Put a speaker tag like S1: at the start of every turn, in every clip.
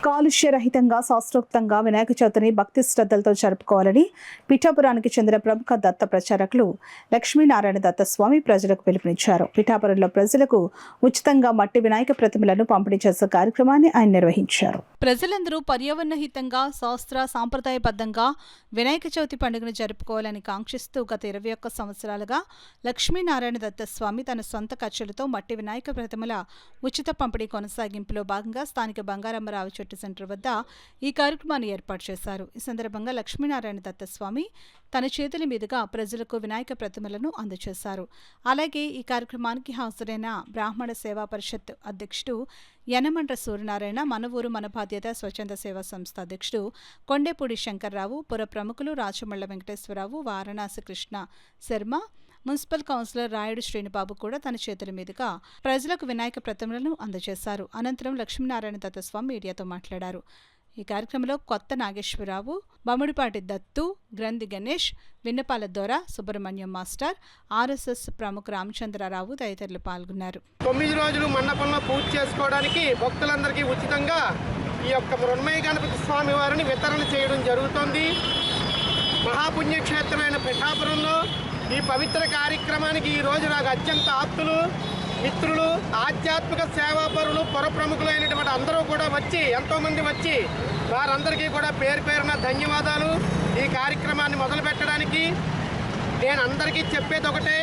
S1: కాలుష్యరహితంగా శాస్త్రోక్తంగా వినాయక చవితిని భక్తి శ్రద్ధలతో జరుపుకోవాలని పిఠాపురానికి చెందిన ప్రముఖ దత్త ప్రచారకులు లక్ష్మీనారాయణ దత్త స్వామి ప్రజలకు పిలుపునిచ్చారు. పిఠాపురంలో ప్రజలకు ఉచితంగా మట్టి వినాయక ప్రతిమలను పంపిణీ చేసే కార్యక్రమాన్ని ఆయన నిర్వహించారు.
S2: ప్రజలందరూ పర్యావరణ హితంగా సాంప్రదాయబద్ధంగా వినాయక చవితి పండుగను జరుపుకోవాలని కాంక్షిస్తూ గత 21 సంవత్సరాలుగా లక్ష్మీనారాయణ దత్త స్వామి తన సొంత ఖర్చులతో మట్టి వినాయక ప్రతిమల ఉచిత పంపిణీ కొనసాగింపులో భాగంగా స్థానిక బంగారమ్మరావు చెట్టు సెంటర్ వద్ద ఈ కార్యక్రమాన్ని ఏర్పాటు చేశారు. ఈ సందర్భంగా లక్ష్మీనారాయణ దత్త స్వామి తన చేతుల మీదుగా ప్రజలకు వినాయక ప్రతిమలను అందజేశారు. అలాగే ఈ కార్యక్రమానికి హాజరైన బ్రాహ్మణ సేవా పరిషత్ అధ్యక్షుడు యనమండ్ర సూర్యనారాయణ, మన ఊరు మన బాధ్యత స్వచ్ఛంద సేవా సంస్థ అధ్యక్షుడు కొండేపూడి శంకర్రావు, పుర ప్రముఖులు రాచమళ్ల వెంకటేశ్వరరావు, వారణాసి కృష్ణ శర్మ, మున్సిపల్ కౌన్సిలర్ రాయుడు శ్రీనిబాబు కూడా తన చేతుల మీదుగా ప్రజలకు వినాయక ప్రతిమలను అందజేశారు. అనంతరం లక్ష్మీనారాయణ దత్త స్వామి మీడియాతో మాట్లాడారు. ఈ కార్యక్రమంలో కొత్త నాగేశ్వరరావు, బమ్ముడిపాటి దత్తు, గ్రంథి గణేష్, విన్నపాల దొర, సుబ్రహ్మణ్యం మాస్టర్, ఆర్ఎస్ఎస్ ప్రముఖ రామచంద్రరావు తదితరులు పాల్గొన్నారు.
S3: 9 రోజులు మండపంలో పూజ చేసుకోవడానికి భక్తులందరికీ ఉచితంగా ఈ యొక్క మృణ్మయ గణపతి స్వామి వారిని వితరణ చేయడం జరుగుతోంది. మహాపుణ్యక్షేత్రమైన పిఠాపురంలో ఈ పవిత్ర కార్యక్రమానికి ఈరోజు నాకు అత్యంత ఆప్తులు, మిత్రులు, ఆధ్యాత్మిక సేవాపరులు, పుర ప్రముఖులైనటువంటి అందరూ కూడా వచ్చి, ఎంతోమంది వచ్చి వారందరికీ కూడా పేరు పేరున ధన్యవాదాలు. ఈ కార్యక్రమాన్ని మొదలు పెట్టడానికి నేను అందరికీ చెప్పేది ఒకటే,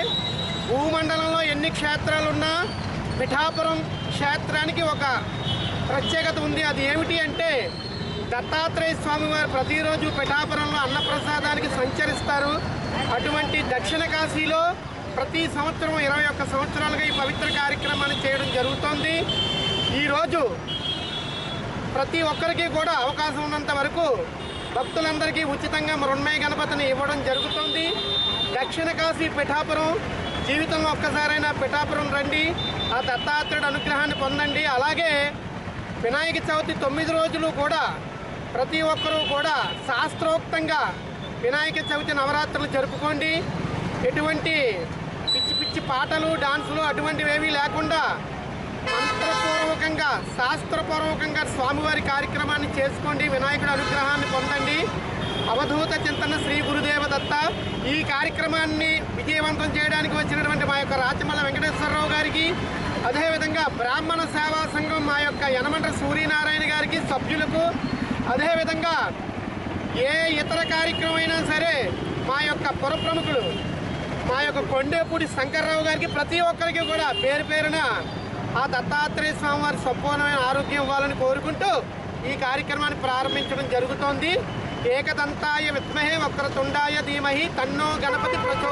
S3: భూమండలంలో ఎన్ని క్షేత్రాలు ఉన్నా పిఠాపురం క్షేత్రానికి ఒక ప్రత్యేకత ఉంది. అది ఏమిటి అంటే దత్తాత్రేయ స్వామి వారు ప్రతిరోజు పిఠాపురంలో అన్నప్రసాదానికి సంచరిస్తారు. అటువంటి దక్షిణ కాశీలో ప్రతి సంవత్సరం 21 సంవత్సరాలుగా ఈ పవిత్ర కార్యక్రమాన్ని చేయడం జరుగుతోంది. ఈరోజు ప్రతి ఒక్కరికి కూడా అవకాశం ఉన్నంత వరకు భక్తులందరికీ ఉచితంగా మృణ్మయ గణపతిని ఇవ్వడం జరుగుతుంది. దక్షిణ కాశీ పిఠాపురం, జీవితంలో ఒక్కసారైనా పిఠాపురం రండి, ఆ దత్తాత్రేయుడు అనుగ్రహాన్ని పొందండి. అలాగే వినాయక చవితి 9 రోజులు కూడా ప్రతి ఒక్కరూ కూడా శాస్త్రోక్తంగా వినాయక చవితి నవరాత్రులు జరుపుకోండి. ఎటువంటి పిచ్చి పిచ్చి పాటలు, డాన్సులు అటువంటివి ఏమీ లేకుండా మంత్రపూర్వకంగా, శాస్త్రపూర్వకంగా స్వామివారి కార్యక్రమాన్ని చేసుకోండి. వినాయకుడి అనుగ్రహాన్ని పొందండి. అవధూత చింతన శ్రీ గురుదేవ దత్త. ఈ కార్యక్రమాన్ని విజయవంతం చేయడానికి వచ్చినటువంటి మా యొక్క రాచమల్ల వెంకటేశ్వరరావు గారికి, అదేవిధంగా బ్రాహ్మణ సేవా సంఘం మా యొక్క యనమండ్ర సూర్యనారాయణ గారికి, సభ్యులకు, అదేవిధంగా ఏ ఇతర కార్యక్రమం అయినా సరే మా యొక్క పుర ప్రముఖులు, మా యొక్క కొండేపూడి శంకర్రావు గారికి, ప్రతి ఒక్కరికి కూడా పేరు పేరున ఆ దత్తాత్రేయ స్వామివారి సంపూర్ణమైన ఆరోగ్యం ఇవ్వాలని కోరుకుంటూ ఈ కార్యక్రమాన్ని ప్రారంభించడం జరుగుతోంది. ఏకదంతాయ విద్మహే వక్రతుండాయ ధీమహి తన్నో గణపతి ప్రచోదయాత్.